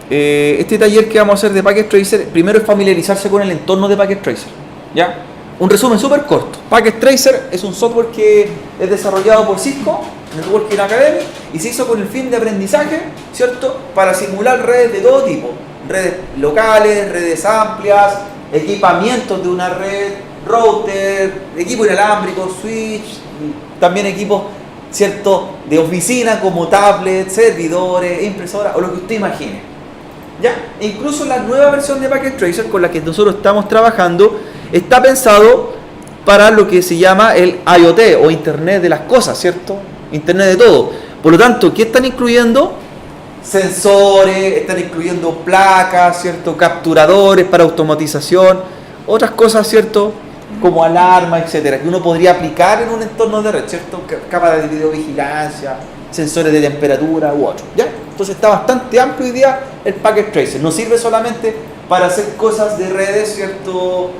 este taller que vamos a hacer de Packet Tracer, primero es familiarizarse con el entorno de Packet Tracer, ¿ya? Un resumen súper corto. Packet Tracer es un software que es desarrollado por Cisco Networking Academy y se hizo con el fin de aprendizaje, ¿cierto? Para simular redes de todo tipo, redes locales, redes amplias, equipamientos de una red, router, equipo inalámbrico, switch, también equipos, ¿cierto?, de oficina como tablets, servidores, impresoras o lo que usted imagine. ¿Ya? E incluso la nueva versión de Packet Tracer con la que nosotros estamos trabajando está pensado para lo que se llama el IoT o Internet de las cosas, ¿cierto? Internet de todo. Por lo tanto, ¿qué están incluyendo? Sensores, están incluyendo placas, ¿cierto? Capturadores para automatización, otras cosas, ¿cierto? Como alarma, etcétera, que uno podría aplicar en un entorno de red, ¿cierto? Cámaras de videovigilancia, sensores de temperatura u otro, ¿ya? Entonces está bastante amplio hoy día el Packet Tracer. No sirve solamente para hacer cosas de redes, ¿cierto?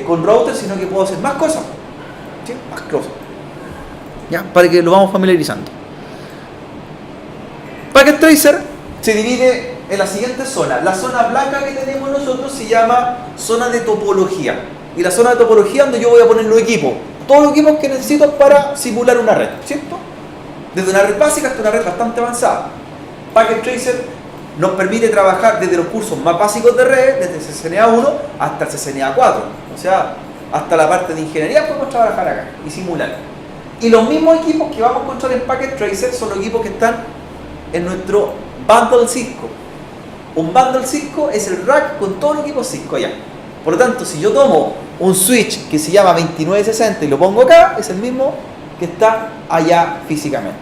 Con router, sino que puedo hacer más cosas, ¿sí? Más cosas, ¿ya? Para que lo vamos familiarizando. Packet Tracer se divide en la siguiente zona. La zona blanca que tenemos nosotros se llama zona de topología. Y la zona de topología donde yo voy a poner los equipos. Todos los equipos que necesito para simular una red, ¿cierto? Desde una red básica hasta una red bastante avanzada. Packet Tracer nos permite trabajar desde los cursos más básicos de red, desde el CCNA 1 hasta el CCNA 4. O sea, hasta la parte de ingeniería podemos trabajar acá y simular. Y los mismos equipos que vamos a encontrar en Packet Tracer son los equipos que están en nuestro bundle Cisco. Un bundle Cisco es el rack con todos los equipos Cisco allá. Por lo tanto, si yo tomo un switch que se llama 2960 y lo pongo acá, es el mismo que está allá físicamente.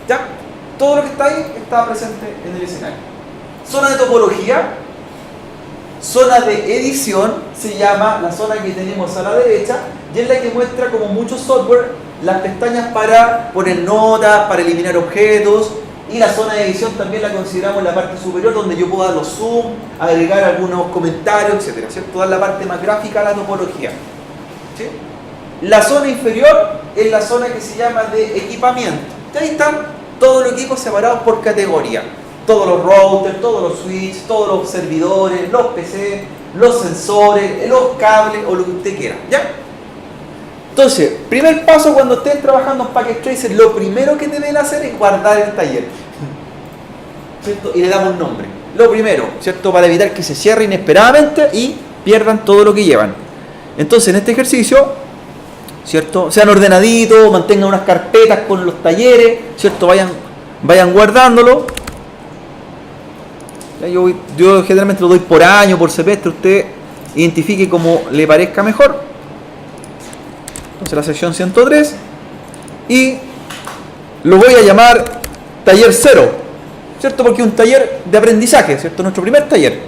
¿Ya? Todo lo que está ahí está presente en el escenario. Zona de topología, zona de edición, se llama la zona que tenemos a la derecha y es la que muestra, como muchos software, las pestañas para poner notas, para eliminar objetos. Y la zona de edición también la consideramos en la parte superior, donde yo puedo dar los zoom, agregar algunos comentarios, etcétera, ¿cierto? Dar la parte más gráfica a la topología, ¿sí? La zona inferior es la zona que se llama de equipamiento. Y ahí están todos los equipos separados por categoría. Todos los routers, todos los switches, todos los servidores, los PC, los sensores, los cables o lo que usted quiera, ¿ya? Entonces, primer paso cuando estén trabajando en Packet Tracer, lo primero que deben hacer es guardar el taller, ¿cierto? Y le damos un nombre. Lo primero, ¿cierto? Para evitar que se cierre inesperadamente y pierdan todo lo que llevan. Entonces, en este ejercicio, ¿cierto? Sean ordenaditos, mantengan unas carpetas con los talleres, ¿cierto? Vayan guardándolo. Yo generalmente lo doy por año, por semestre, usted identifique como le parezca mejor. Entonces la sección 103 y lo voy a llamar taller 0, ¿cierto? Porque es un taller de aprendizaje, ¿cierto? Nuestro primer taller.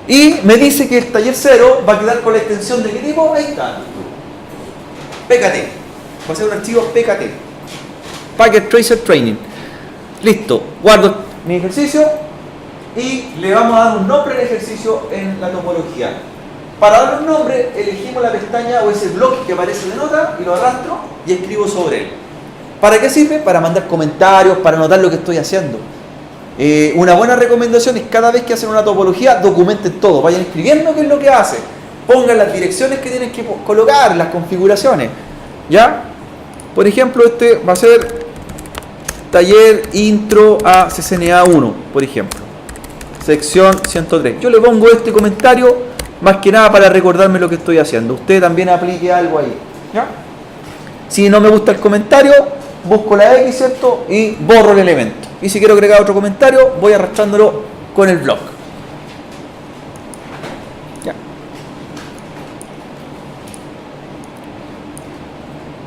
Y me dice que el taller 0 va a quedar con la extensión de qué tipo, ahí está, PKT. Va a ser un archivo PKT, Packet Tracer Training. Listo, guardo mi ejercicio y le vamos a dar un nombre al ejercicio en la topología. Para darle un nombre, elegimos la pestaña o ese bloque que aparece de nota y lo arrastro y escribo sobre él. ¿Para qué sirve? Para mandar comentarios, para anotar lo que estoy haciendo. Una buena recomendación es cada vez que hacen una topología, documenten todo, vayan escribiendo qué es lo que hace, pongan las direcciones que tienen que colocar, las configuraciones, ¿ya? Por ejemplo, este va a ser taller intro a CCNA 1, por ejemplo, sección 103. Yo le pongo este comentario más que nada para recordarme lo que estoy haciendo. Usted también aplique algo ahí, ¿ya? Si no me gusta el comentario, busco la X, ¿cierto? Y borro el elemento. Y si quiero agregar otro comentario, voy arrastrándolo con el blog. ¿Ya?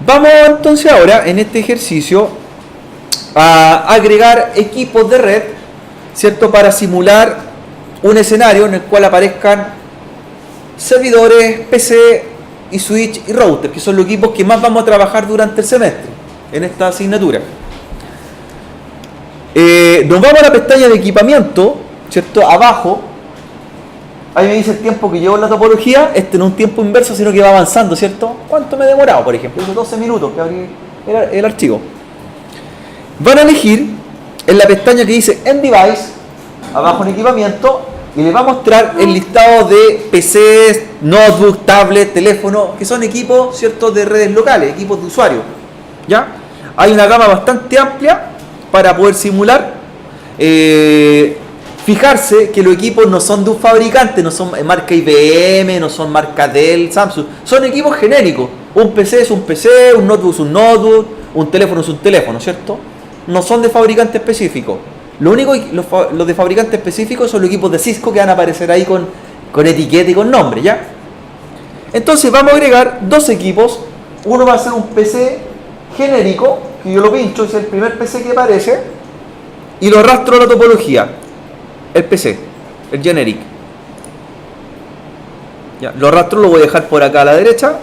Vamos entonces ahora, en este ejercicio, a agregar equipos de red, ¿cierto? Para simular un escenario en el cual aparezcan servidores, PC y switch y router, que son los equipos que más vamos a trabajar durante el semestre en esta asignatura. Nos vamos a la pestaña de equipamiento, ¿cierto? Abajo, ahí me dice el tiempo que llevo en la topología. Este no es un tiempo inverso, sino que va avanzando, ¿cierto? ¿Cuánto me he demorado, por ejemplo? Hice 12 minutos que abrí el archivo. Van a elegir en la pestaña que dice End Device, abajo en equipamiento, y les va a mostrar el listado de PCs, notebook, tablet, teléfono, que son equipos, ¿cierto?, de redes locales, equipos de usuario. ¿Ya? Hay una gama bastante amplia para poder simular. Fijarse que los equipos no son de un fabricante, no son marca IBM, no son marca Dell, Samsung, son equipos genéricos. Un PC es un PC, un notebook es un notebook, un teléfono es un teléfono, ¿cierto? No son de fabricante específico. Lo único, los de fabricante específico son los equipos de Cisco que van a aparecer ahí con etiqueta y con nombre, ¿ya? Entonces vamos a agregar dos equipos. Uno va a ser un PC genérico, que yo lo pincho, es el primer PC que aparece, y lo arrastro a la topología. El PC, el generic. Ya, lo arrastro, lo voy a dejar por acá a la derecha.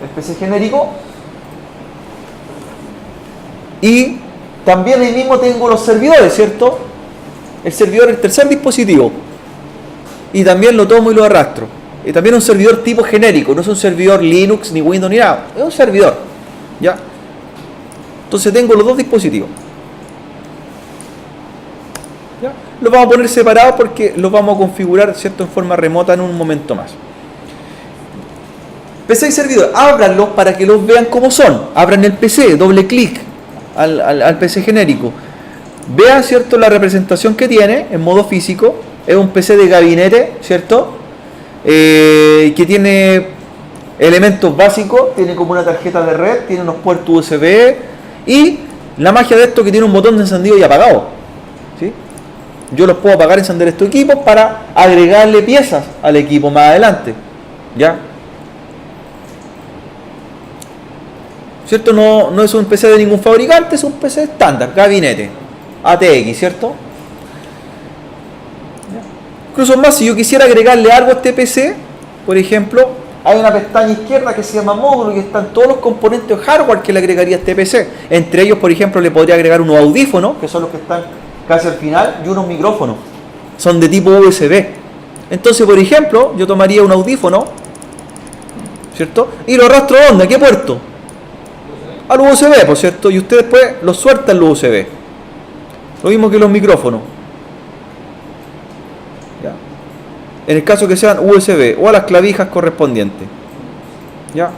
El PC genérico. Y también ahí mismo tengo los servidores, ¿cierto? El servidor es el tercer dispositivo. Y también lo tomo y lo arrastro. Y también un servidor tipo genérico, no es un servidor Linux, ni Windows, ni nada. Es un servidor. ¿Ya? Entonces tengo los dos dispositivos. ¿Ya? Los vamos a poner separados porque los vamos a configurar, ¿cierto?, en forma remota en un momento más. PC y servidor, ábranlos para que los vean como son. Abran el PC, doble clic al PC genérico. Vean, ¿cierto?, la representación que tiene en modo físico. Es un PC de gabinete, ¿cierto?, que tiene elementos básicos, tiene como una tarjeta de red, tiene unos puertos USB y la magia de esto que tiene un botón de encendido y apagado. ¿Sí? Yo los puedo apagar y encender estos equipos para agregarle piezas al equipo más adelante. ¿Ya? ¿Cierto? No es un PC de ningún fabricante, es un PC estándar, gabinete, ATX, ¿cierto? Incluso más, si yo quisiera agregarle algo a este PC, por ejemplo, hay una pestaña izquierda que se llama módulo y están todos los componentes de hardware que le agregaría a este PC. Entre ellos, por ejemplo, le podría agregar unos audífonos, que son los que están casi al final, y unos micrófonos. Son de tipo USB. Entonces, por ejemplo, yo tomaría un audífono, ¿cierto? Y lo arrastro ¿a dónde? ¿A qué puerto? Al USB, por cierto, y usted después lo suelta al USB. Lo mismo que los micrófonos. ¿Ya? En el caso que sean USB o a las clavijas correspondientes. ¿Ya?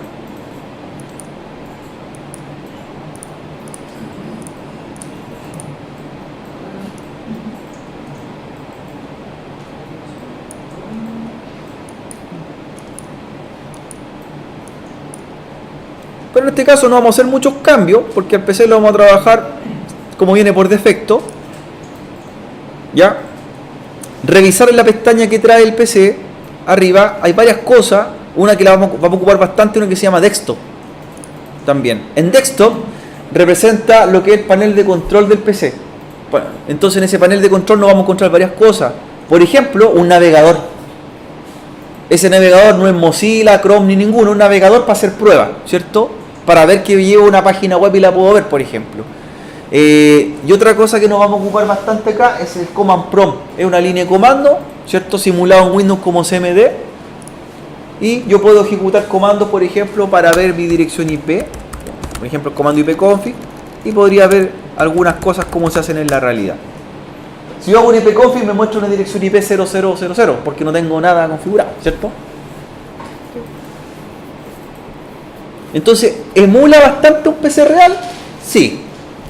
Pero en este caso no vamos a hacer muchos cambios porque al PC lo vamos a trabajar como viene por defecto. ¿Ya? Revisar en la pestaña que trae el PC, arriba hay varias cosas, una que vamos a ocupar bastante, una que se llama Desktop también. En Desktop representa lo que es el panel de control del PC. Bueno, entonces en ese panel de control nos vamos a encontrar varias cosas. Por ejemplo, un navegador. Ese navegador no es Mozilla, Chrome ni ninguno, es un navegador para hacer pruebas, ¿cierto? Para ver que llevo una página web y la puedo ver, por ejemplo. Y otra cosa que nos vamos a ocupar bastante acá es el Command Prompt. Es una línea de comando, ¿cierto?, simulado en Windows como CMD. Y yo puedo ejecutar comandos, por ejemplo, para ver mi dirección IP. Por ejemplo, el comando ipconfig. Y podría ver algunas cosas como se hacen en la realidad. Si yo hago un ipconfig me muestra una dirección IP 0000 porque no tengo nada configurado, ¿cierto? Entonces, ¿emula bastante un PC real? Sí.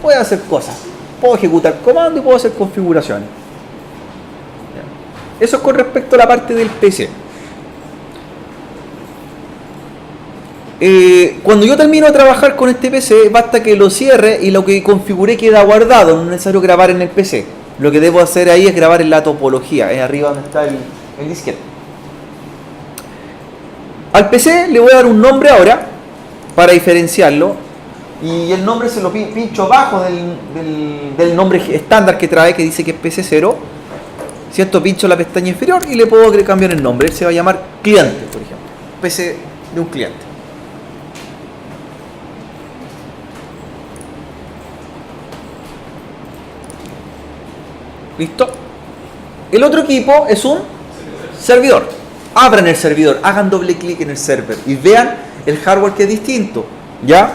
Puedo hacer cosas, puedo ejecutar comandos y puedo hacer configuraciones. Eso es con respecto a la parte del PC. Cuando yo termino de trabajar con este PC, basta que lo cierre y lo que configuré queda guardado, no es necesario grabar en el PC. Lo que debo hacer ahí es grabar en la topología, es arriba donde está el disquete. Al PC le voy a dar un nombre ahora para diferenciarlo. Y el nombre se lo pincho abajo del nombre estándar que trae, que dice que es PC0. ¿Cierto? Pincho la pestaña inferior y le puedo cambiar el nombre. Él se va a llamar cliente, por ejemplo. PC de un cliente. ¿Listo? El otro equipo es un servidor. Abran el servidor, hagan doble clic en el server y vean el hardware que es distinto. ¿Ya?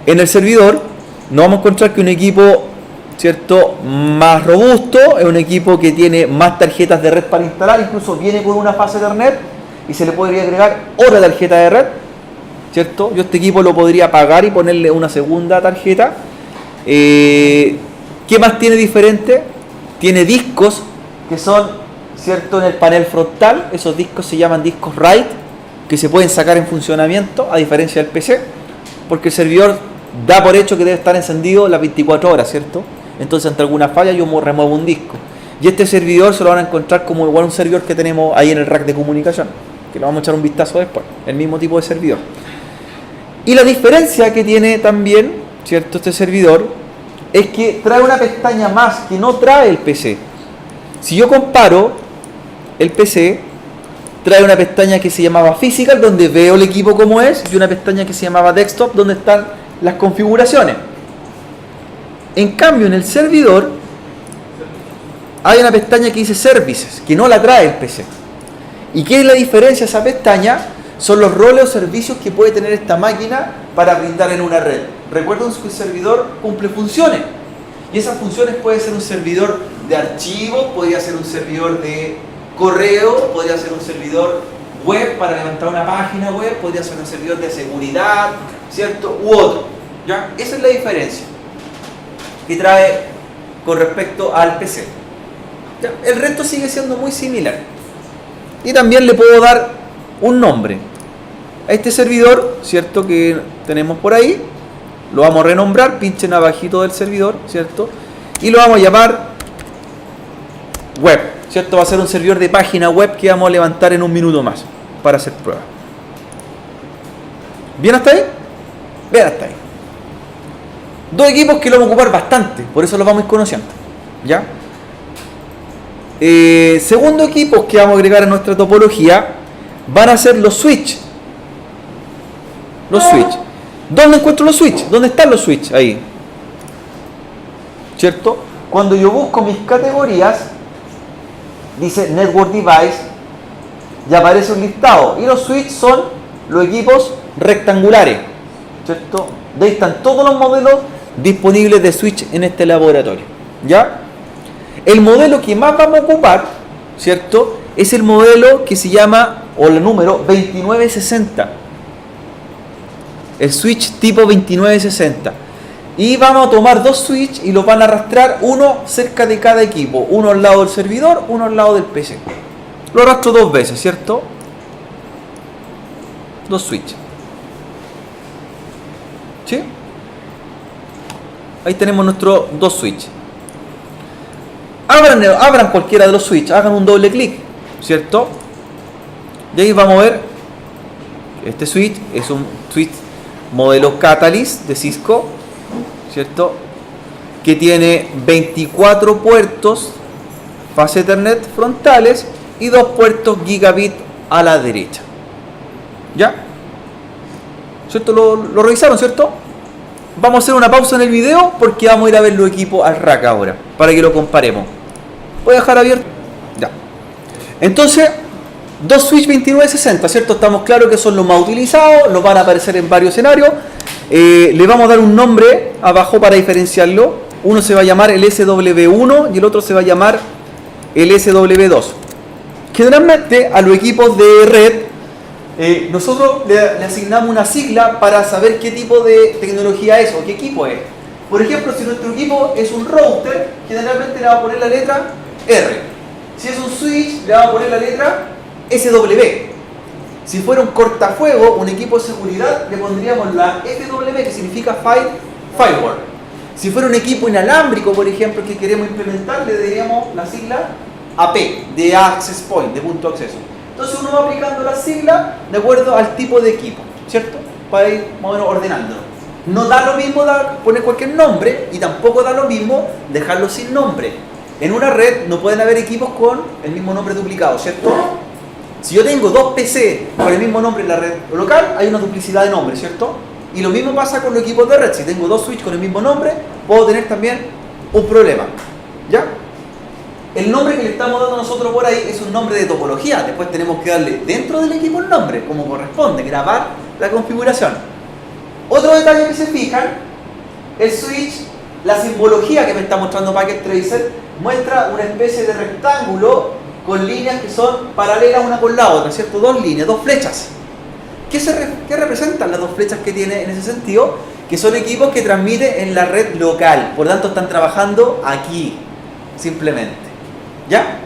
En el servidor nos vamos a encontrar que un equipo ¿cierto?, más robusto, es un equipo que tiene más tarjetas de red para instalar, incluso viene con una fase Ethernet y se le podría agregar otra tarjeta de red, ¿cierto? Yo este equipo lo podría pagar y ponerle una segunda tarjeta. ¿Qué más tiene diferente? Tiene discos que son, ¿cierto?, en el panel frontal. Esos discos se llaman discos RAID, que se pueden sacar en funcionamiento, a diferencia del PC, porque el servidor da por hecho que debe estar encendido las 24 horas, ¿cierto? Entonces, ante alguna falla, yo remuevo un disco. Y este servidor se lo van a encontrar como igual un servidor que tenemos ahí en el rack de comunicación, que lo vamos a echar un vistazo después, el mismo tipo de servidor. Y la diferencia que tiene también, ¿cierto?, este servidor, es que trae una pestaña más que no trae el PC. Si yo comparo el PC, trae una pestaña que se llamaba Physical, donde veo el equipo como es, y una pestaña que se llamaba Desktop, donde están las configuraciones. En cambio, en el servidor hay una pestaña que dice Services, que no la trae el PC. ¿Y qué es la diferencia de esa pestaña? Son los roles o servicios que puede tener esta máquina para brindar en una red. Recuerden que el servidor cumple funciones. Y esas funciones puede ser un servidor de archivos, podría ser un servidor de correo, podría ser un servidor web para levantar una página web, podría ser un servidor de seguridad, ¿cierto? U otro. ¿Ya? Esa es la diferencia que trae con respecto al PC. ¿Ya? El resto sigue siendo muy similar. Y también le puedo dar un nombre a este servidor, ¿cierto?, que tenemos por ahí. Lo vamos a renombrar, pinchen abajito del servidor, ¿cierto? Y lo vamos a llamar web, ¿cierto? Va a ser un servidor de página web que vamos a levantar en un minuto más para hacer prueba. ¿Bien hasta ahí? Bien hasta ahí. Dos equipos que lo vamos a ocupar bastante, por eso los vamos a ir conociendo, ¿ya? Segundo equipo que vamos a agregar a nuestra topología van a ser los switch. Los switch. ¿Dónde encuentro los switch? ¿Dónde están los switch? Ahí. ¿Cierto? Cuando yo busco mis categorías, dice Network Device, y aparece un listado. Y los switch son los equipos rectangulares, ¿cierto? De ahí están todos los modelos disponibles de switch en este laboratorio, ¿ya? El modelo que más vamos a ocupar, ¿cierto?, es el modelo que se llama, o el número 2960. El switch tipo 2960. Y vamos a tomar dos switch y los van a arrastrar uno cerca de cada equipo. Uno al lado del servidor, uno al lado del PC. Lo arrastro dos veces, ¿cierto? Dos switch. ¿Sí? Ahí tenemos nuestros dos switch. Abran cualquiera de los switch, hagan un doble clic, ¿cierto? Y ahí vamos a ver que este switch es un switch modelo Catalyst de Cisco, ¿cierto?, que tiene 24 puertos fase Ethernet frontales y 2 puertos gigabit a la derecha. ¿Ya? ¿Cierto? Lo revisaron, ¿cierto? Vamos a hacer una pausa en el video porque vamos a ir a ver los equipos al rack ahora, para que lo comparemos. Voy a dejar abierto. Ya. Entonces, dos switch 2960, ¿cierto? Estamos claros que son los más utilizados, los van a aparecer en varios escenarios. Le vamos a dar un nombre abajo para diferenciarlo. Uno se va a llamar el SW1 y el otro se va a llamar el SW2. Generalmente a los equipos de red, nosotros le asignamos una sigla para saber qué tipo de tecnología es o qué equipo es. Por ejemplo, si nuestro equipo es un router, generalmente le vamos a poner la letra R. Si es un switch, le vamos a poner la letra SW. Si fuera un cortafuego, un equipo de seguridad, le pondríamos la FW, que significa Firewall. Si fuera un equipo inalámbrico, por ejemplo, que queremos implementar, le daríamos la sigla AP, de Access Point, de punto de acceso. Entonces uno va aplicando la sigla de acuerdo al tipo de equipo, ¿cierto? Para ir más o menos ordenándolo. No da lo mismo poner cualquier nombre y tampoco da lo mismo dejarlo sin nombre. En una red no pueden haber equipos con el mismo nombre duplicado, ¿cierto? Si yo tengo dos PC con el mismo nombre en la red local, hay una duplicidad de nombres, ¿cierto? Y lo mismo pasa con los equipos de red. Si tengo dos switch con el mismo nombre, puedo tener también un problema, ¿ya? El nombre que le estamos dando nosotros por ahí es un nombre de topología. Después tenemos que darle dentro del equipo el nombre, como corresponde, grabar la configuración. Otro detalle que se fijan, el switch La simbología que me está mostrando Packet Tracer muestra una especie de rectángulo con líneas que son paralelas una con la otra, ¿cierto? Dos líneas, dos flechas. ¿Qué representan las dos flechas que tiene en ese sentido? Que son equipos que transmiten en la red local, por lo tanto están trabajando aquí, simplemente. ¿Ya?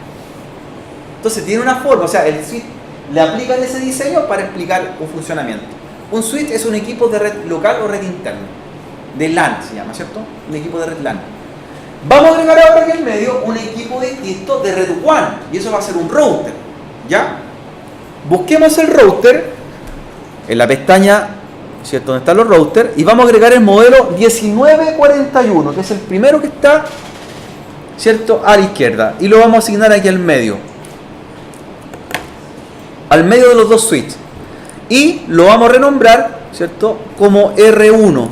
Entonces tiene una forma, o sea, el switch le aplican ese diseño para explicar un funcionamiento. Un switch es un equipo de red local o red interna, de LAN se llama, ¿cierto? Un equipo de red LAN. Vamos a agregar ahora aquí en medio un equipo distinto de red WAN, y eso va a ser un router, ¿ya? Busquemos el router en la pestaña, ¿cierto? Donde están los routers, y vamos a agregar el modelo 1941, que es el primero que está, ¿cierto? A la izquierda, y lo vamos a asignar aquí al medio de los dos switches, y lo vamos a renombrar, ¿cierto? Como R1.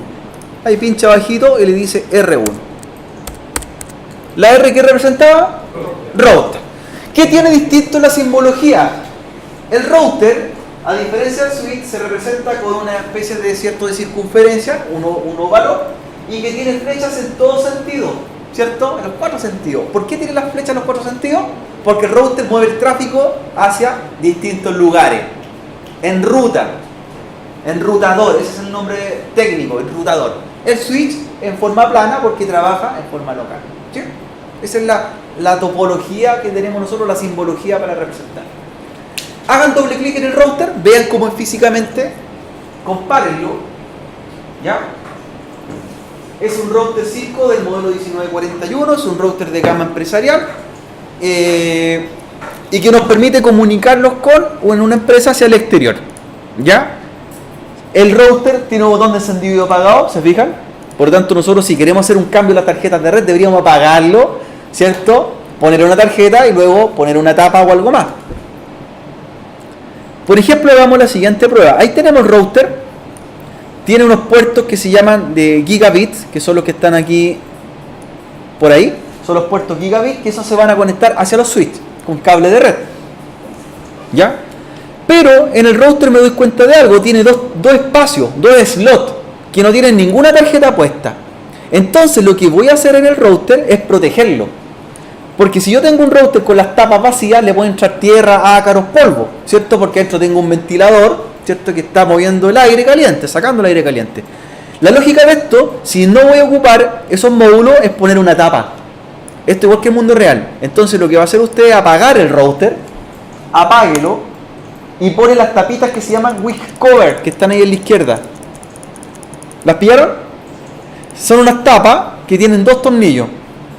Ahí pincha bajito y le dice R1. ¿La R que representaba? Router. ¿Qué tiene distinto la simbología? El router, a diferencia del switch, se representa con una especie de cierto de circunferencia, un óvalo, y que tiene flechas en todo sentido, ¿cierto? En los cuatro sentidos. ¿Por qué tiene las flechas en los cuatro sentidos? Porque el router mueve el tráfico hacia distintos lugares. Enrutador, ese es el nombre técnico, enrutador. El switch en forma plana porque trabaja en forma local, ¿sí? Esa es la topología que tenemos nosotros, la simbología para representar. Hagan doble clic en el router, vean cómo es físicamente, compárenlo, ¿ya? Es un router Cisco del modelo 1941, es un router de gama empresarial y que nos permite comunicarlos con o en una empresa hacia el exterior, ¿ya? El router tiene un botón de encendido y apagado, ¿se fijan? Por lo tanto, nosotros si queremos hacer un cambio en las tarjetas de red, deberíamos apagarlo, ¿cierto? Poner una tarjeta y luego poner una tapa o algo más. Por ejemplo, hagamos la siguiente prueba. Ahí tenemos el router. Tiene unos puertos que se llaman de gigabits, que son los que están aquí, por ahí. Son los puertos gigabit, que esos se van a conectar hacia los switches, con cable de red. ¿Ya? Pero en el router me doy cuenta de algo. Tiene dos espacios, dos slots, que no tienen ninguna tarjeta puesta. Entonces lo que voy a hacer en el router es protegerlo. Porque si yo tengo un router con las tapas vacías, le puede entrar tierra, ácaros, polvo, ¿cierto? Porque dentro tengo un ventilador, ¿cierto? Que está moviendo el aire caliente, sacando el aire caliente. La lógica de esto, si no voy a ocupar esos módulos, es poner una tapa. Esto igual que el mundo real. Entonces lo que va a hacer usted es apagar el router, apáguelo, y pone las tapitas que se llaman wick cover, que están ahí en la izquierda. ¿Las pillaron? Son unas tapas que tienen dos tornillos.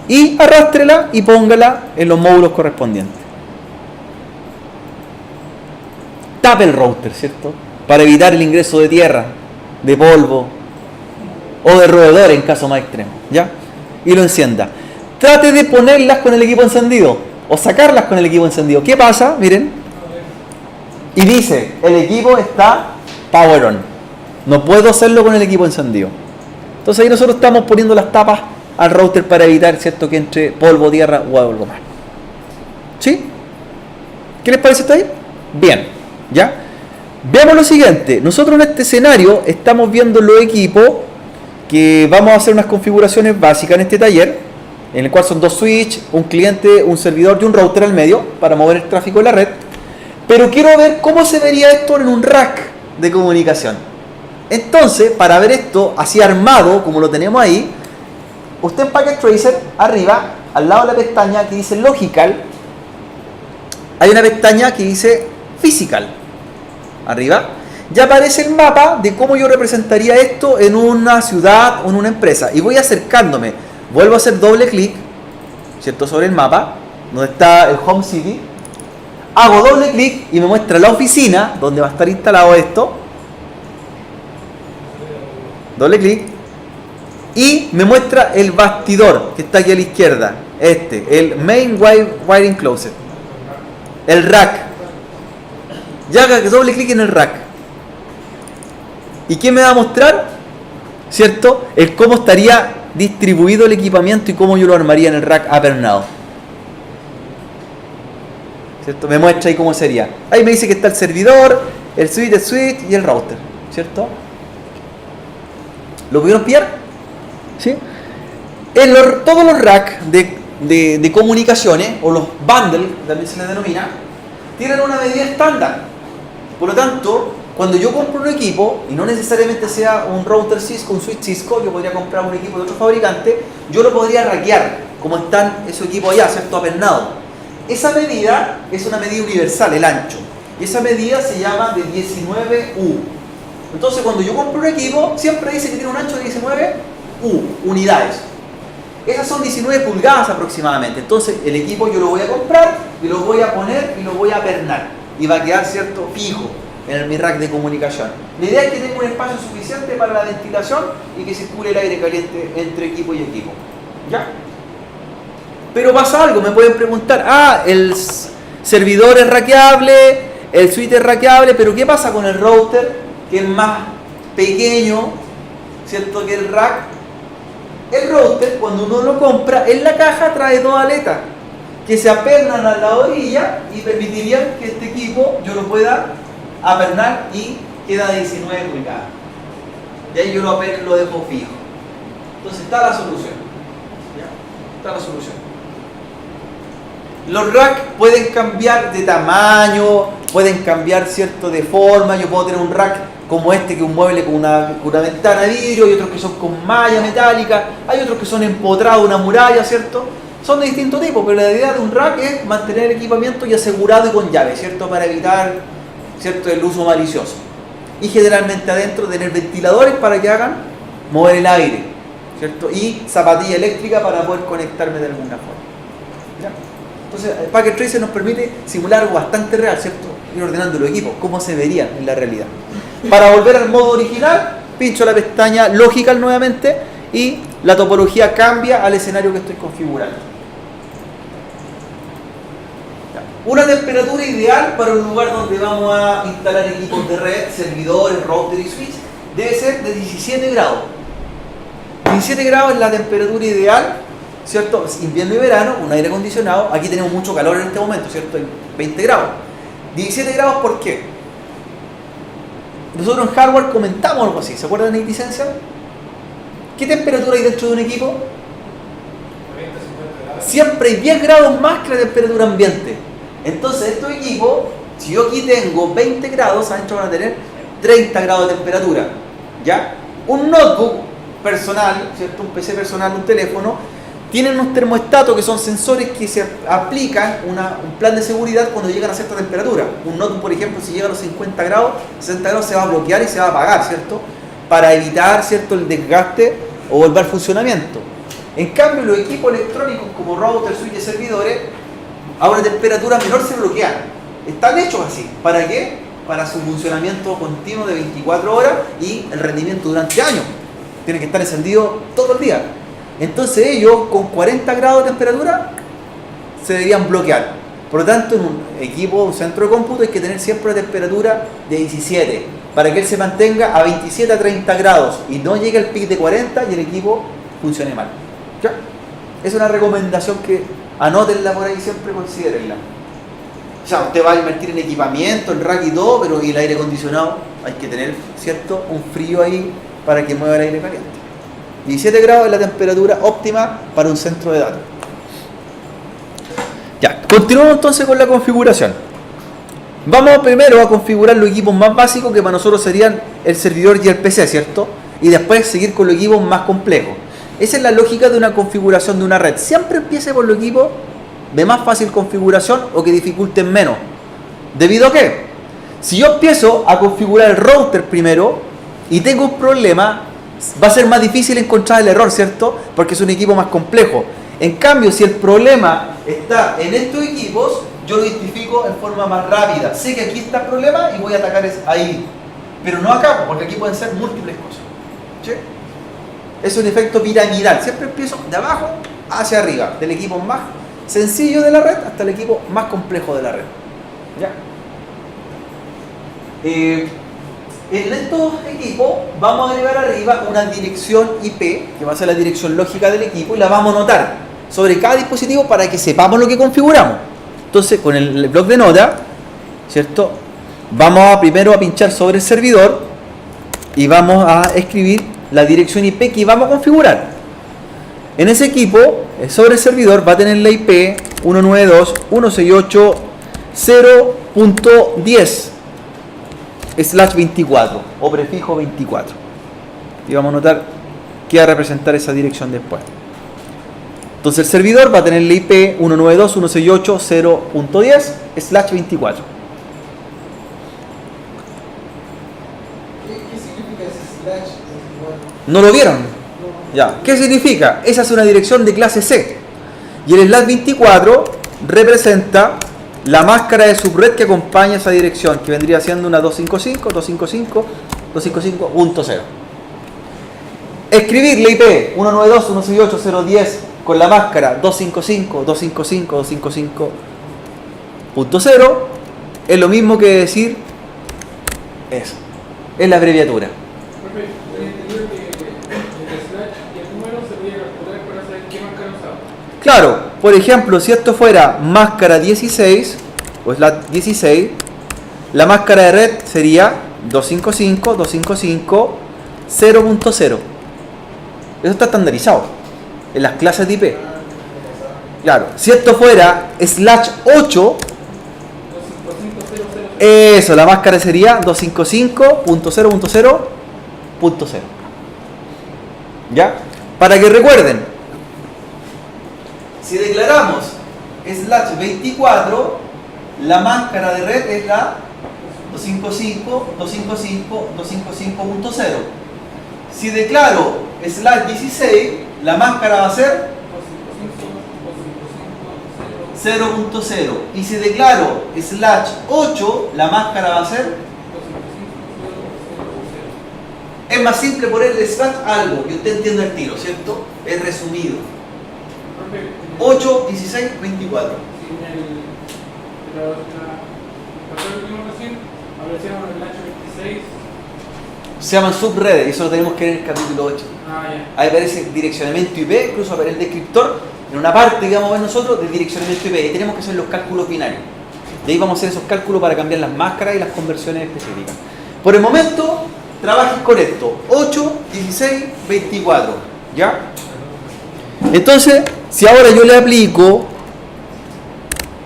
Y arrástrela y póngala en los módulos correspondientes. Tape el router, ¿cierto? Para evitar el ingreso de tierra, de polvo o de roedor en caso más extremo, ¿ya? Y lo encienda. Trate de ponerlas con el equipo encendido o sacarlas con el equipo encendido. ¿Qué pasa? Miren. Y dice, el equipo está power on. No puedo hacerlo con el equipo encendido. Entonces ahí nosotros estamos poniendo las tapas al router para evitar, ¿cierto?, que entre polvo, tierra o algo más. ¿Sí? ¿Qué les parece esto ahí? Bien, ¿ya? Veamos lo siguiente. Nosotros en este escenario estamos viendo los equipos que vamos a hacer unas configuraciones básicas en este taller, en el cual son dos switches, un cliente, un servidor y un router al medio para mover el tráfico de la red. Pero quiero ver cómo se vería esto en un rack de comunicación. Entonces, para ver esto así armado, como lo tenemos ahí, usted en Packet Tracer, arriba, al lado de la pestaña que dice Logical, hay una pestaña que dice Physical. Arriba, ya aparece el mapa de cómo yo representaría esto en una ciudad o en una empresa. Y voy acercándome, vuelvo a hacer doble clic, ¿cierto?, sobre el mapa, donde está el Home City. Hago doble clic y me muestra la oficina donde va a estar instalado esto. Doble clic. Y me muestra el bastidor que está aquí a la izquierda. El Main Wiring Closet. El rack. Ya haga doble clic en el rack. ¿Y qué me va a mostrar? ¿Cierto? El cómo estaría distribuido el equipamiento y cómo yo lo armaría en el rack apernado. ¿Cierto? Me muestra ahí cómo sería. Ahí me dice que está el servidor, el switch y el router. ¿Cierto? ¿Lo pudieron pillar? ¿Sí? Todos los racks de comunicaciones, o los bundles, también se les denomina, tienen una medida estándar. Por lo tanto, cuando yo compro un equipo, y no necesariamente sea un router Cisco, un switch Cisco, yo podría comprar un equipo de otro fabricante, yo lo podría rackear, como están esos equipos allá, ¿cierto? Apernado. Esa medida es una medida universal, el ancho. Y esa medida se llama de 19U. Entonces, cuando yo compro un equipo, siempre dice que tiene un ancho de 19U, unidades. Esas son 19 pulgadas aproximadamente. Entonces, el equipo yo lo voy a comprar, y lo voy a poner, y lo voy a apernar. Y va a quedar, ¿cierto?, fijo en mi rack de comunicación. La idea es que tenga un espacio suficiente para la ventilación y que circule el aire caliente entre equipo y equipo. ¿Ya? Pero pasa algo, me pueden preguntar, el servidor es rackeable, el switch es rackeable, pero ¿qué pasa con el router, que es más pequeño, ¿cierto?, que el rack? El router, cuando uno lo compra, en la caja trae dos aletas que se apernan a la orilla y permitirían que este equipo yo lo pueda apernar y queda de 19 pulgadas. Y ahí yo lo aperno y lo dejo fijo. Entonces está la solución. ¿Ya? Está la solución. Los racks pueden cambiar de tamaño, pueden cambiar, ¿cierto?, de forma. Yo puedo tener un rack como este, que es un mueble con una ventana de vidrio, y otros que son con malla metálica, hay otros que son empotrados, una muralla, ¿cierto? Son de distinto tipo, pero la idea de un rack es mantener el equipamiento y asegurado y con llave, ¿cierto?, para evitar, ¿cierto?, el uso malicioso. Y generalmente adentro tener ventiladores para que hagan mover el aire, ¿cierto?, y zapatilla eléctrica para poder conectarme de alguna forma. ¿Ya? Entonces, el Packet Tracer nos permite simular algo bastante real, ¿cierto?, ir ordenando los equipos, cómo se verían en la realidad. Para volver al modo original, pincho la pestaña Logical nuevamente y la topología cambia al escenario que estoy configurando. Una temperatura ideal para un lugar donde vamos a instalar equipos de red, servidores, router y switch, debe ser de 17 grados. 17 grados es la temperatura ideal, ¿cierto? Invierno y verano, un aire acondicionado. Aquí tenemos mucho calor en este momento, ¿cierto? Hay 20 grados. 17 grados, ¿por qué? Nosotros en hardware comentamos algo así. ¿Se acuerdan de licencia? ¿Qué temperatura hay dentro de un equipo? 40, 50 grados. Siempre hay 10 grados más que la temperatura ambiente. Entonces estos equipos, si yo aquí tengo 20 grados, adentro van a tener 30 grados de temperatura. ¿Ya? Un notebook personal, ¿cierto?, un PC personal, un teléfono, tienen unos termostatos que son sensores que se aplican un plan de seguridad cuando llegan a cierta temperatura. Un notebook, por ejemplo, si llega a los 50 grados, 60 grados se va a bloquear y se va a apagar, ¿cierto?, para evitar, ¿cierto?, el desgaste o volver al funcionamiento. En cambio, los equipos electrónicos como router, switch y servidores, a una temperatura menor se bloquean. Están hechos así. ¿Para qué? Para su funcionamiento continuo de 24 horas y el rendimiento durante años. Tienen que estar encendidos todo el día. Entonces ellos, con 40 grados de temperatura, se deberían bloquear. Por lo tanto, en un equipo, un centro de cómputo, hay que tener siempre una temperatura de 17, para que él se mantenga a 27 a 30 grados y no llegue al pic de 40 y el equipo funcione mal. ¿Ya? Es una recomendación que anótenla por ahí, siempre considérenla. O sea, usted va a invertir en equipamiento, en rack y todo, pero y el aire acondicionado hay que tener, ¿cierto?, un frío ahí para que mueva el aire caliente. 17 grados es la temperatura óptima para un centro de datos. Ya, continuamos entonces con la configuración. Vamos primero a configurar los equipos más básicos, que para nosotros serían el servidor y el PC, ¿cierto? Y después seguir con los equipos más complejos. Esa es la lógica de una configuración de una red. Siempre empiece por los equipos de más fácil configuración o que dificulten menos. ¿Debido a qué? Si yo empiezo a configurar el router primero y tengo un problema, va a ser más difícil encontrar el error, ¿cierto? Porque es un equipo más complejo. En cambio, si el problema está en estos equipos, yo lo identifico en forma más rápida. Sé que aquí está el problema y voy a atacar ahí. Pero no acá, porque aquí pueden ser múltiples cosas. ¿Sí? Es un efecto piramidal. Siempre empiezo de abajo hacia arriba, del equipo más sencillo de la red hasta el equipo más complejo de la red. ¿Ya? En estos equipos vamos a agregar arriba una dirección IP, que va a ser la dirección lógica del equipo, y la vamos a anotar sobre cada dispositivo para que sepamos lo que configuramos. Entonces, con el bloc de nota, ¿cierto?, vamos primero a pinchar sobre el servidor y vamos a escribir la dirección IP que vamos a configurar. En ese equipo, sobre el servidor va a tener la IP 192.168.0.10/24 o prefijo 24. Y vamos a notar que va a representar esa dirección después. Entonces el servidor va a tener la IP 192.168.0.10/24. ¿Qué significa ese slash 24? ¿No lo vieron? Ya. ¿Qué significa? Esa es una dirección de clase C. Y el slash 24 representa la máscara de subred que acompaña esa dirección, que vendría siendo una 255, 255, 255.0. Escribir la IP 192.168.0.10 con la máscara 255, 255, 255.0 es lo mismo que decir eso. Es la abreviatura. Profe, tenía entendido que el slash y el número se podía calcular para saber qué máscara usaba. Claro, por ejemplo, si esto fuera máscara 16 o slash 16, la máscara de red sería 255, 255, 0.0. Eso está estandarizado en las clases de IP. Claro, si esto fuera slash 8, 255.000. eso, la máscara sería 255.0.0.0. ¿Ya? Para que recuerden, si declaramos slash 24, la máscara de red es la 255, 255, 255.0. Si declaro slash 16, la máscara va a ser 0.0. Y si declaro slash 8, la máscara va a ser... Es más simple ponerle slash algo, que usted entienda el tiro, ¿cierto? Es resumido. 8, 16, 24. Se llaman subredes, y eso lo tenemos que ver en el capítulo 8. Ahí aparece direccionamiento IP, incluso aparece el descriptor, en una parte que vamos a ver nosotros de direccionamiento IP. Y tenemos que hacer los cálculos binarios. De ahí vamos a hacer esos cálculos para cambiar las máscaras y las conversiones específicas. Por el momento, trabajes con esto: 8, 16, 24. ¿Ya? Entonces, si ahora yo le aplico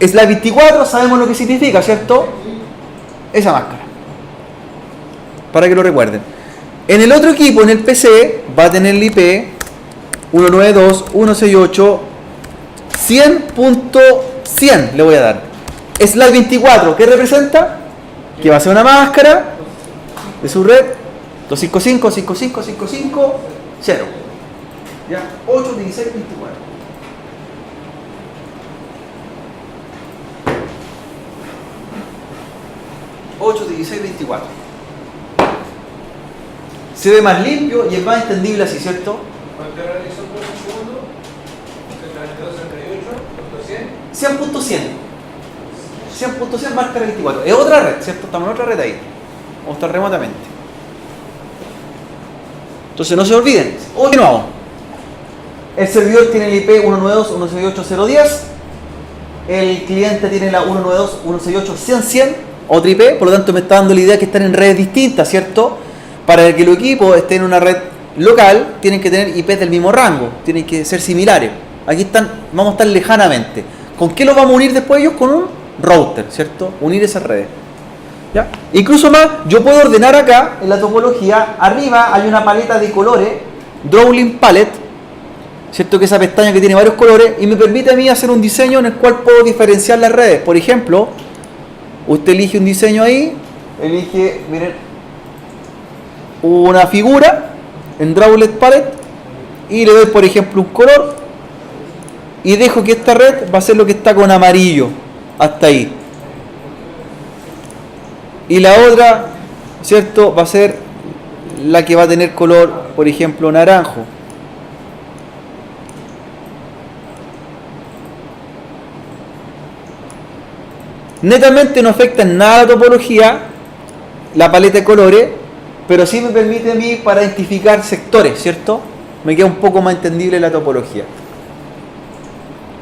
slash 24, sabemos lo que significa, ¿cierto? Esa máscara. Para que lo recuerden. En el otro equipo, en el PC, va a tener el IP 192.168.100.100 le voy a dar. Slash 24, ¿qué representa? Que va a ser una máscara de su red 255, 55, 55, 0. ¿Ya? 8, 16, 24. ...8, 16, 24... se ve más limpio y es más entendible así, ¿cierto? ¿Cuánto era eso por un segundo? 32, 38, 100. 100.100 máscara 24. Es otra red, ¿cierto? Estamos en otra red ahí. Vamos a estar remotamente. Entonces no se olviden. Continuamos. El servidor tiene el IP 192.168.0.10. El cliente tiene la 192.168.100.100, otra IP. Por lo tanto me está dando la idea que están en redes distintas, ¿cierto? Para que los equipos estén en una red local, tienen que tener IPs del mismo rango, tienen que ser similares. Aquí están, vamos a estar lejanamente. ¿Con qué los vamos a unir después ellos? Con un router, ¿cierto? Unir esas redes. ¿Ya? Incluso más, yo puedo ordenar acá, en la topología, arriba hay una paleta de colores, Drawing Palette, ¿cierto? Que esa pestaña que tiene varios colores, y me permite a mí hacer un diseño en el cual puedo diferenciar las redes. Por ejemplo, usted elige un diseño ahí, elige, miren, una figura en Drawing Palette y le doy, por ejemplo, un color y dejo que esta red va a ser lo que está con amarillo hasta ahí, y la otra, ¿cierto?, va a ser la que va a tener color, por ejemplo, naranjo. Netamente no afecta en nada la topología, la paleta de colores, pero sí me permite a mí para identificar sectores, ¿cierto? Me queda un poco más entendible la topología.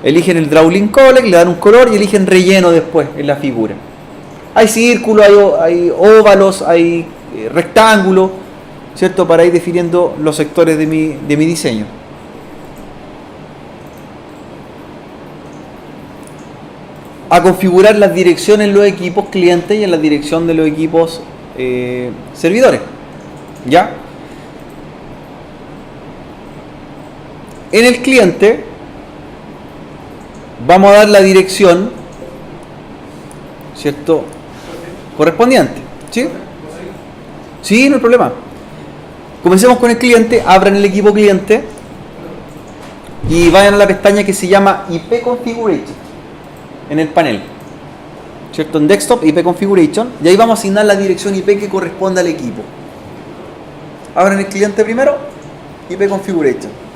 Eligen el Drawing Collect, le dan un color y eligen relleno después en la figura. Hay círculos, hay óvalos, hay rectángulos, ¿cierto? Para ir definiendo los sectores de mi diseño. a configurar las direcciones en los equipos clientes y en la dirección de los equipos servidores. ¿Ya? En el cliente vamos a dar la dirección, ¿cierto?, correspondiente. ¿Sí? Sí, no hay problema. Comencemos con el cliente, abran el equipo cliente y vayan a la pestaña que se llama IP Configuration en el panel, ¿cierto? En Desktop, IP Configuration, y ahí vamos a asignar la dirección IP que corresponde al equipo. Abran el cliente primero, IP Configuration.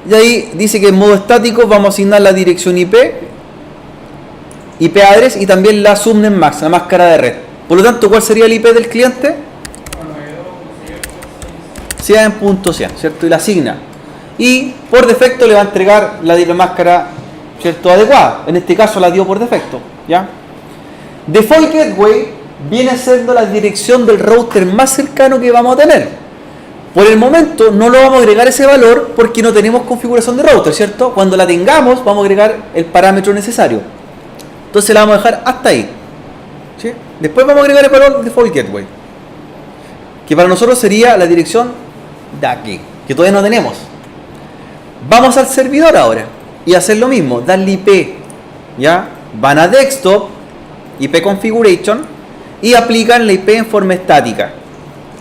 Y ahí dice que en modo estático vamos a asignar la dirección IP address y también la subnet max, la máscara de red. Por lo tanto, ¿cuál sería el IP del cliente? 100.100, ¿cierto? Y la asigna. Y por defecto le va a entregar la máscara, ¿cierto?, adecuada. En este caso la dio por defecto, ¿ya? Default Gateway viene siendo la dirección del router más cercano que vamos a tener. Por el momento no lo vamos a agregar ese valor porque no tenemos configuración de router, ¿cierto? Cuando la tengamos vamos a agregar el parámetro necesario. Entonces la vamos a dejar hasta ahí, ¿sí? Después vamos a agregar el valor Default Gateway, que para nosotros sería la dirección de aquí, que todavía no tenemos. Vamos al servidor ahora y hacer lo mismo, darle IP, ¿ya? Van a Desktop, IP Configuration y aplican la IP en forma estática.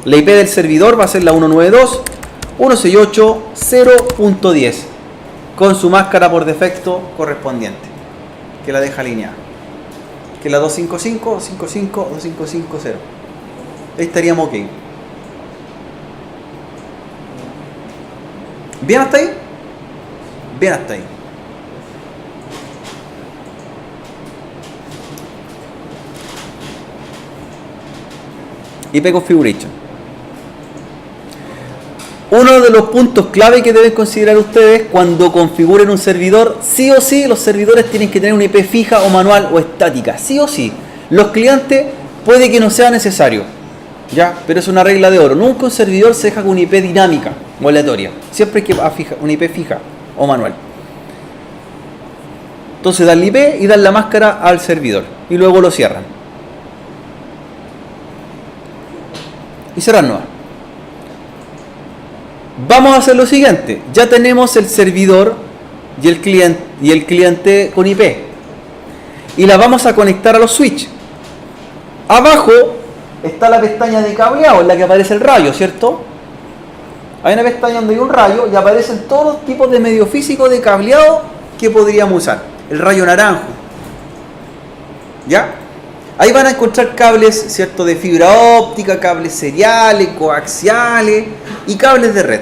La IP del servidor va a ser la 192.168.0.10 con su máscara por defecto correspondiente, que la deja alineada, que es la 255.255.255.0. Ahí estaríamos ok. ¿Bien hasta ahí? Bien hasta ahí. IP Configuration. Uno de los puntos clave que deben considerar ustedes cuando configuren un servidor, sí o sí los servidores tienen que tener una IP fija o manual o estática, sí o sí. Los clientes puede que no sea necesario, ¿ya? Pero es una regla de oro. Nunca un servidor se deja con una IP dinámica o aleatoria. Siempre hay que una IP fija o manual. Entonces dan la IP y dan la máscara al servidor y luego lo cierran. Y cerrar nueva. Vamos a hacer lo siguiente. Ya tenemos el servidor y el cliente con IP. Y la vamos a conectar a los switch. Abajo está la pestaña de cableado en la que aparece el rayo, ¿cierto? Hay una pestaña donde hay un rayo y aparecen todos los tipos de medios físicos de cableado que podríamos usar. El rayo naranjo, ¿ya? Ahí van a encontrar cables, ¿cierto?, de fibra óptica, cables seriales, coaxiales y cables de red.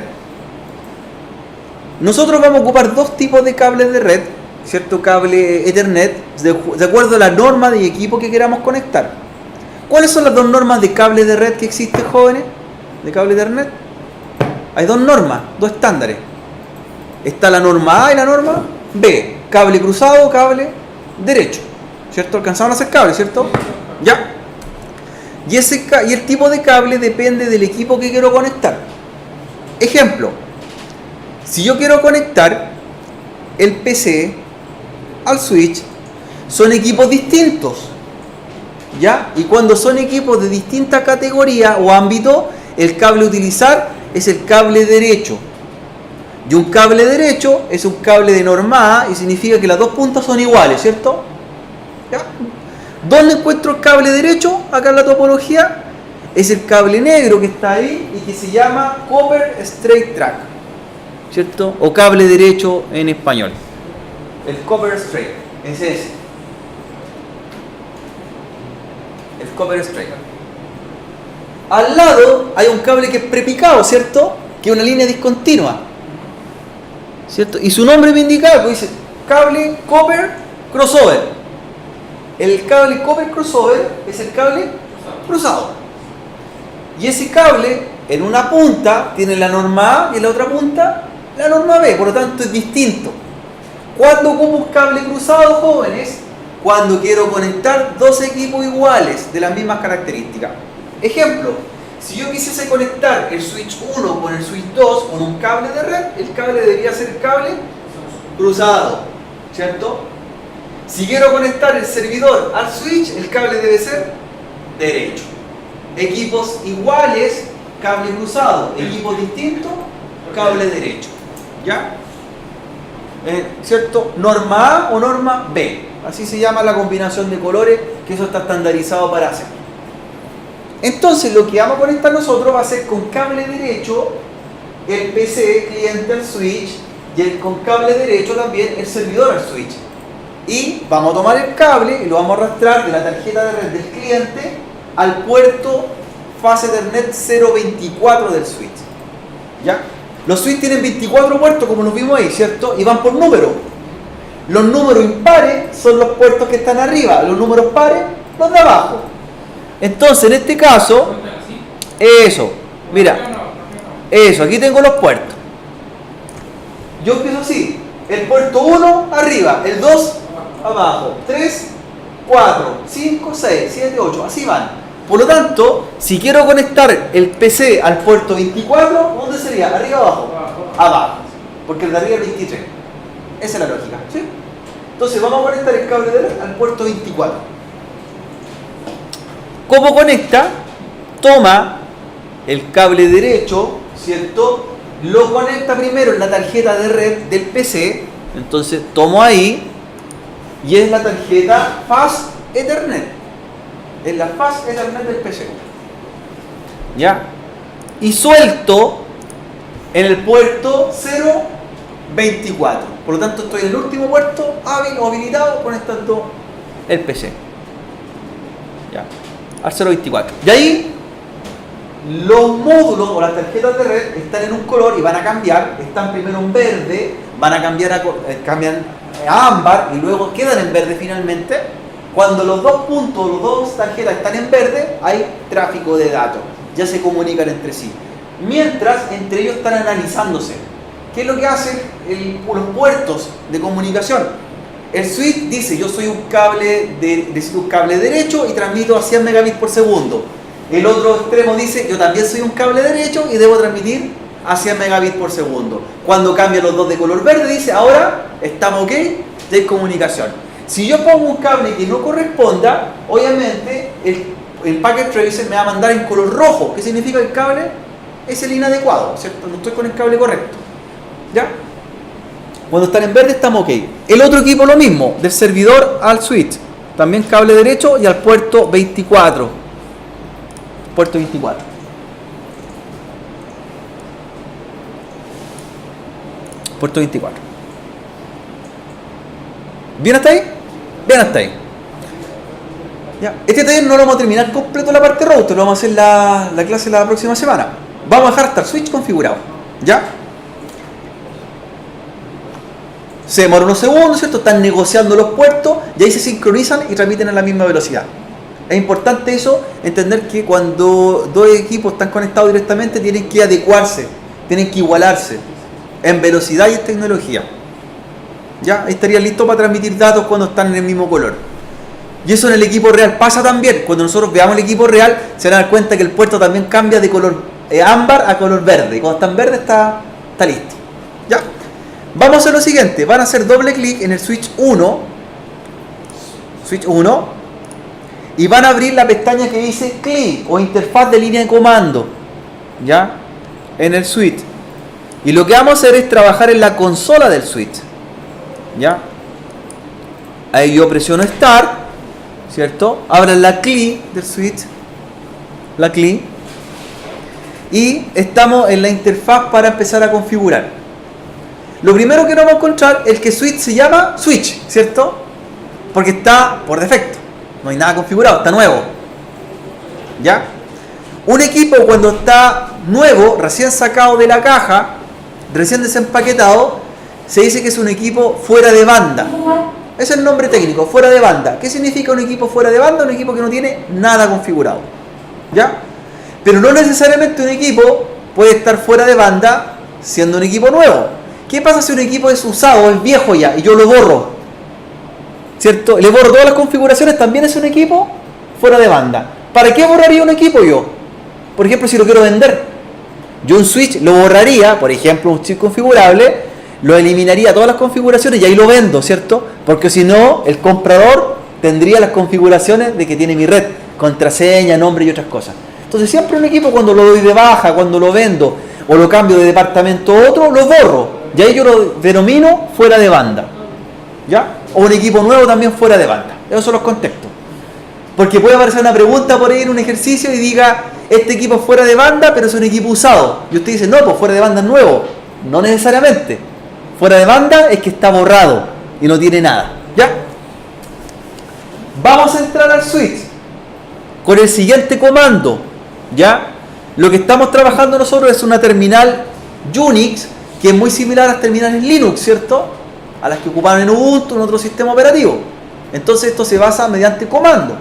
Nosotros vamos a ocupar dos tipos de cables de red, ¿cierto?, cable Ethernet, de acuerdo a la norma de equipo que queramos conectar. ¿Cuáles son las dos normas de cable de red que existen, jóvenes? De cable Ethernet. Hay dos normas, dos estándares. Está la norma A y la norma B. Cable cruzado, cable derecho, ¿cierto? Alcanzaron a hacer cable, ¿cierto? Ya. Y el tipo de cable depende del equipo que quiero conectar. Ejemplo, si yo quiero conectar el PC al switch, son equipos distintos, ¿ya? Y cuando son equipos de distinta categoría o ámbito, el cable a utilizar es el cable derecho. Y un cable derecho es un cable de norma A y significa que las dos puntas son iguales, ¿cierto? ¿Ya? ¿Dónde encuentro el cable derecho? Acá en la topología es el cable negro que está ahí y que se llama Copper Straight Track, ¿cierto? O cable derecho en español. El Copper Straight es ese. El Copper Straight. Al lado hay un cable que es prepicado, ¿cierto? Que es una línea discontinua, ¿cierto? Y su nombre me indica, pues dice cable Copper Crossover. El cable Copper Crossover es el cable cruzado. Y ese cable en una punta tiene la norma A y en la otra punta la norma B, por lo tanto es distinto. ¿Cuándo ocupo un cable cruzado, jóvenes? Cuando quiero conectar dos equipos iguales de las mismas características. Ejemplo, Si yo quisiese conectar el switch 1 con el switch 2 con un cable de red, el cable debería ser cable cruzado, ¿cierto? Si quiero conectar el servidor al switch, el cable debe ser derecho. Equipos iguales, cable cruzado. Equipos distintos, cable derecho. ¿Ya? ¿Cierto? Norma A o norma B. Así se llama la combinación de colores, que eso está estandarizado para hacer. Entonces lo que vamos a conectar nosotros va a ser con cable derecho el PC cliente al switch y con cable derecho también el servidor al switch. Y vamos a tomar el cable y lo vamos a arrastrar de la tarjeta de red del cliente al puerto Fast Ethernet 024 del switch. ¿Ya? Los switches tienen 24 puertos como nos vimos ahí, ¿cierto? Y van por número. Los números impares son los puertos que están arriba, los números pares, los de abajo. Entonces, en este caso, eso, mira, eso, aquí tengo los puertos. Yo empiezo así, el puerto 1 arriba, el 2 abajo, 3, 4, 5, 6, 7, 8, así van. Por lo tanto, si quiero conectar el PC al puerto 24, ¿dónde sería? ¿Arriba o abajo? Abajo, porque el de arriba es 23. Esa es la lógica, ¿sí? Entonces vamos a conectar el cable de red al puerto 24. ¿Cómo conecta? Toma el cable derecho, ¿cierto? Lo conecta primero en la tarjeta de red del PC. Entonces tomo ahí y es la tarjeta Fast Ethernet. Es la Fast Ethernet del PC. ¿Ya? Y suelto en el puerto 024. Por lo tanto estoy en el último puerto hábil o habilitado conectando el PC. ¿Ya? Al 024. Y ahí los módulos o las tarjetas de red están en un color y van a cambiar. Están primero en verde, van a cambiar cambian a ámbar y luego quedan en verde finalmente. Cuando los dos puntos, los dos tarjetas están en verde, hay tráfico de datos. Ya se comunican entre sí. Mientras entre ellos están analizándose. ¿Qué es lo que hacen los puertos de comunicación? El switch dice, yo soy un cable necesito un cable derecho y transmito a 100 megabits por segundo. El otro extremo dice, yo también soy un cable derecho y debo transmitir a 100 megabits por segundo. Cuando cambian los dos de color verde, dice, ahora estamos ok, ya hay comunicación. Si yo pongo un cable que no corresponda, obviamente el packet tracer me va a mandar en color rojo. ¿Qué significa que el cable es el inadecuado? ¿Cierto? No estoy con el cable correcto. ¿Ya? Cuando están en verde estamos ok. El otro equipo lo mismo, del servidor al switch. También cable derecho y al puerto 24. Puerto 24. Puerto 24. ¿Bien hasta ahí? Bien hasta ahí. Ya. Este taller no lo vamos a terminar completo la parte router, lo vamos a hacer la clase la próxima semana. Vamos a dejar hasta el switch configurado. ¿Ya? Se demora unos segundos, ¿cierto? Están negociando los puertos y ahí se sincronizan y transmiten a la misma velocidad. Es importante eso, entender que cuando dos equipos están conectados directamente tienen que adecuarse, tienen que igualarse en velocidad y en tecnología. ¿Ya? Ahí estarían listos para transmitir datos cuando están en el mismo color. Y eso en el equipo real pasa también. Cuando nosotros veamos el equipo real, se van a dar cuenta que el puerto también cambia de color ámbar a color verde. Y cuando está en verde está listo. ¿Ya? Vamos a hacer lo siguiente. Van a hacer doble clic en el switch 1. Switch 1. Y van a abrir la pestaña que dice CLI o interfaz de línea de comando. ¿Ya? En el switch. Y lo que vamos a hacer es trabajar en la consola del switch. ¿Ya? Ahí yo presiono Start, ¿cierto? Abran la CLI del switch, la CLI, y estamos en la interfaz para empezar a configurar. Lo primero que vamos a encontrar es que switch se llama switch, ¿cierto? Porque está por defecto, no hay nada configurado, está nuevo. ¿Ya? Un equipo cuando está nuevo, recién sacado de la caja, recién desempaquetado, se dice que es un equipo fuera de banda. Ese es el nombre técnico, fuera de banda. ¿Qué significa un equipo fuera de banda? Un equipo que no tiene nada configurado. ¿Ya? Pero no necesariamente un equipo puede estar fuera de banda siendo un equipo nuevo. ¿Qué pasa si un equipo es usado, es viejo ya, y yo lo borro? ¿Cierto? Le borro todas las configuraciones, también es un equipo fuera de banda. ¿Para qué borraría un equipo yo? Por ejemplo, si lo quiero vender, yo un switch lo borraría, por ejemplo, un switch configurable, lo eliminaría todas las configuraciones y ahí lo vendo, ¿cierto? Porque si no, el comprador tendría las configuraciones de que tiene mi red, contraseña, nombre y otras cosas. Entonces siempre un equipo, cuando lo doy de baja, cuando lo vendo o lo cambio de departamento a otro, lo borro. Y ahí yo lo denomino fuera de banda. ¿Ya? O un equipo nuevo también fuera de banda. Esos son los contextos. Porque puede aparecer una pregunta por ahí en un ejercicio y diga, este equipo es fuera de banda, pero es un equipo usado. Y usted dice, no, pues fuera de banda es nuevo. No necesariamente. Fuera de banda es que está borrado y no tiene nada. ¿Ya? Vamos a entrar al switch con el siguiente comando. ¿Ya? Lo que estamos trabajando nosotros es una terminal Unix que es muy similar a las terminales Linux, ¿cierto? A las que ocupaban en Ubuntu, en otro sistema operativo. Entonces esto se basa mediante comando.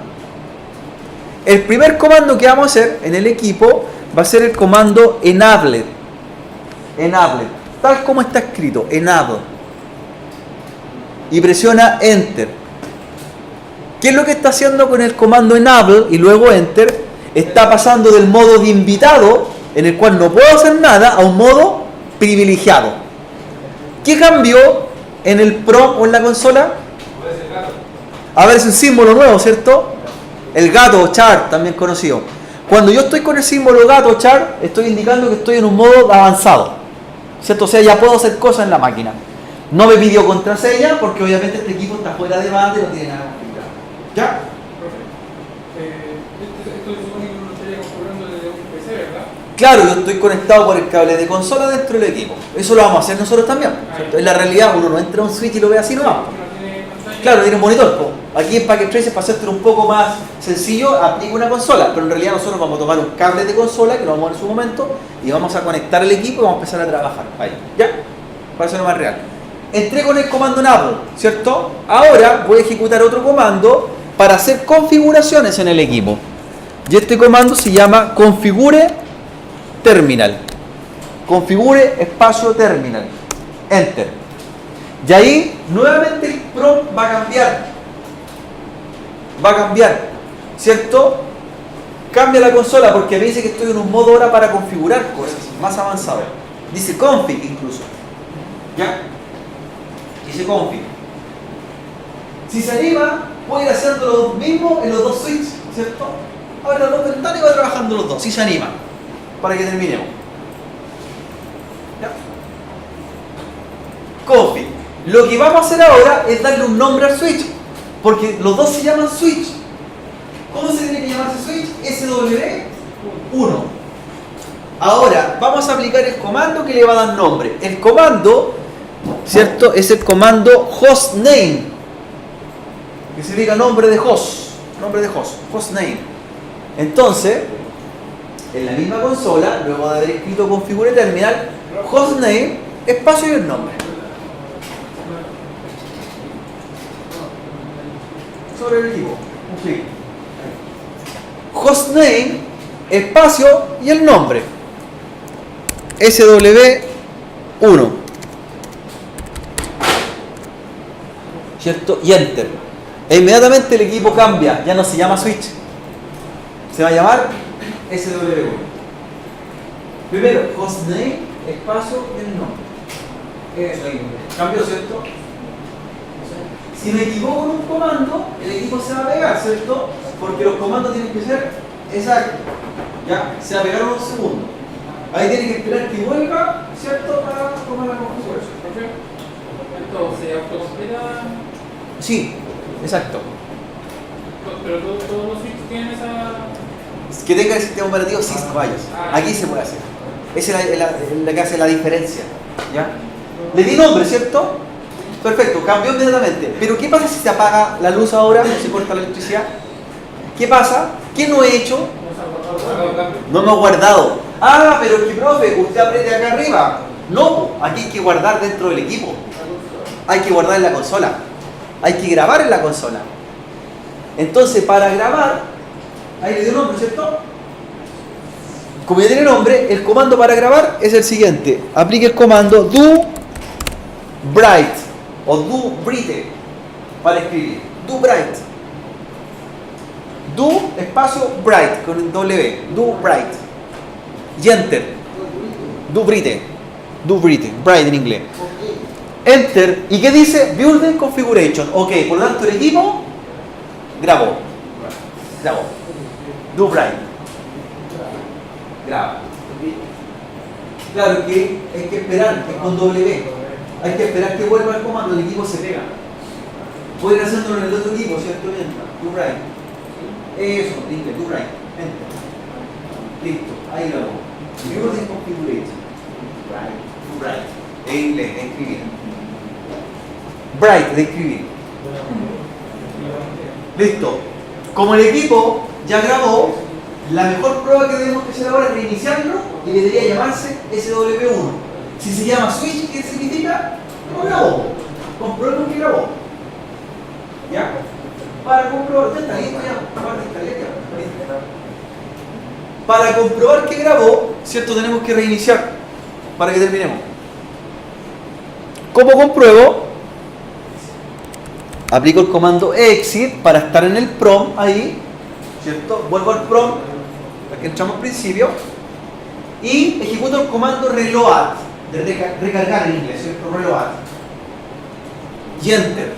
El primer comando que vamos a hacer en el equipo va a ser el comando enable. Enable, tal como está escrito, enable. Y presiona enter. ¿Qué es lo que está haciendo con el comando enable y luego enter? Está pasando del modo de invitado, en el cual no puedo hacer nada, a un modo privilegiado. ¿Qué cambió en el PROM o en la consola? A ver, es un símbolo nuevo, ¿cierto? El gato o char, también conocido. Cuando yo estoy con el símbolo gato o char, estoy indicando que estoy en un modo avanzado, ¿cierto? O sea, ya puedo hacer cosas en la máquina. No me pidió contraseña porque obviamente este equipo está fuera de banda y no tiene nada configurado. ¿Ya? Esto se supone que uno estaría configurando desde un PC, ¿verdad? Claro, yo estoy conectado por el cable de consola dentro del equipo. Eso lo vamos a hacer nosotros también, ¿cierto? En la realidad uno no entra a un switch y lo ve así, no va. Claro, tiene un monitor. Aquí en Packet Tracer, para hacértelo un poco más sencillo, aplica una consola. Pero en realidad nosotros vamos a tomar un cable de consola, que lo vamos a ver en su momento, y vamos a conectar el equipo y vamos a empezar a trabajar. Ahí, ¿ya? Para hacerlo más real. Entré con el comando enable, ¿cierto? Ahora voy a ejecutar otro comando para hacer configuraciones en el equipo. Y este comando se llama configure terminal. Configure espacio terminal. Enter. Y ahí nuevamente el prompt va a cambiar. Va a cambiar, ¿cierto? Cambia la consola porque me dice que estoy en un modo ahora para configurar cosas más avanzado. Dice config incluso. ¿Ya? Dice config. Si se anima, puede ir haciendo lo mismo en los dos switches, ¿cierto? Abre las dos ventanas y va trabajando los dos, si se anima. Para que terminemos. ¿Ya? Config. Lo que vamos a hacer ahora es darle un nombre al switch, porque los dos se llaman switch. ¿Cómo se tiene que llamarse switch? SW1. Ahora, vamos a aplicar el comando que le va a dar nombre. El comando, ¿cierto? Es el comando hostname, que significa nombre de host. Nombre de host, hostname. Entonces, en la misma consola, luego de haber escrito configure terminal, hostname, espacio y el nombre. Sobre el equipo, un clic. Hostname, espacio y el nombre. SW1. ¿Cierto? Y enter. E inmediatamente el equipo cambia, ya no se llama switch. Se va a llamar SW1. Primero, hostname, espacio y el nombre. Eso ahí. Cambió, ¿cierto? Si me equivoco en un comando, el equipo se va a pegar, ¿cierto? Porque los comandos tienen que ser exactos. ¿Ya? Se va a pegar unos segundos. Ahí tiene que esperar que vuelva, ¿cierto? Para tomar la configuración. Esto se autocompleta. Sí, exacto. Pero todos los switches tienen esa. Que tenga el sistema operativo Cisco BIOS. Aquí se puede hacer. Esa es la que hace la diferencia. ¿Ya? Le di nombre, ¿cierto? Perfecto, cambió inmediatamente. Pero ¿qué pasa si se apaga la luz ahora o se corta la electricidad? ¿Qué pasa? ¿Qué no he hecho? No me he guardado. Ah, pero que profe, usted apriete acá arriba. No, aquí hay que guardar dentro del equipo. Hay que guardar en la consola. Hay que grabar en la consola. Entonces, para grabar, ahí le dio nombre, ¿cierto? Como ya tiene nombre, el comando para grabar es el siguiente. Aplique el comando do bright o do bright para escribir. Do bright. Do espacio bright con W. Do bright. Y Enter. Do Brite. Do Brite. Bright en inglés. Enter. ¿Y qué dice? Building Configuration. Ok, por lo tanto el equipo grabó. Grabó. Do Bright. Graba. Claro que hay que esperar, es con W. Hay que esperar que vuelva el comando, el equipo se pega. Pueden hacerlo en el otro equipo, ¿cierto? Do Bright. Eso, listo, Do Bright. Enter. Listo, ahí grabó. Building Configuration. Bright. Do Bright. En inglés, de escribir. Bright, de escribir. Listo. Como el equipo ya grabó, la mejor prueba que debemos hacer ahora es reiniciarlo y debería llamarse SW1. Si se llama switch, ¿qué significa? No grabó. Comprueben que grabó. ¿Ya? Para comprobar, ya está listo ya. Para comprobar que grabó, ¿cierto? Tenemos que reiniciar para que terminemos. ¿Cómo compruebo? Aplico el comando exit para estar en el prompt ahí, ¿cierto? Vuelvo al prompt, al que entramos al principio, y ejecuto el comando reload, de recargar en inglés, ¿cierto? Reload. Y enter.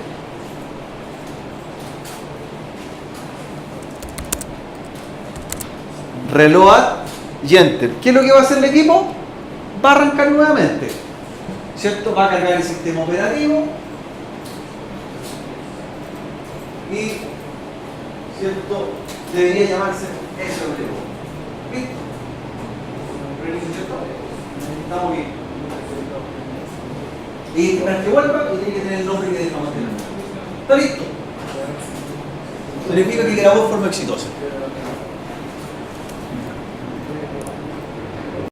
Reload y enter. ¿Qué es lo que va a hacer el equipo? Va a arrancar nuevamente, ¿cierto? Va a cargar el sistema operativo y, ¿cierto? Debería llamarse SW. ¿Listo? ¿Reinicio, cierto? Estamos bien. Y para que vuelva, tiene que tener el nombre que dejamos tener. ¿Está listo? Significa que grabó de forma exitosa.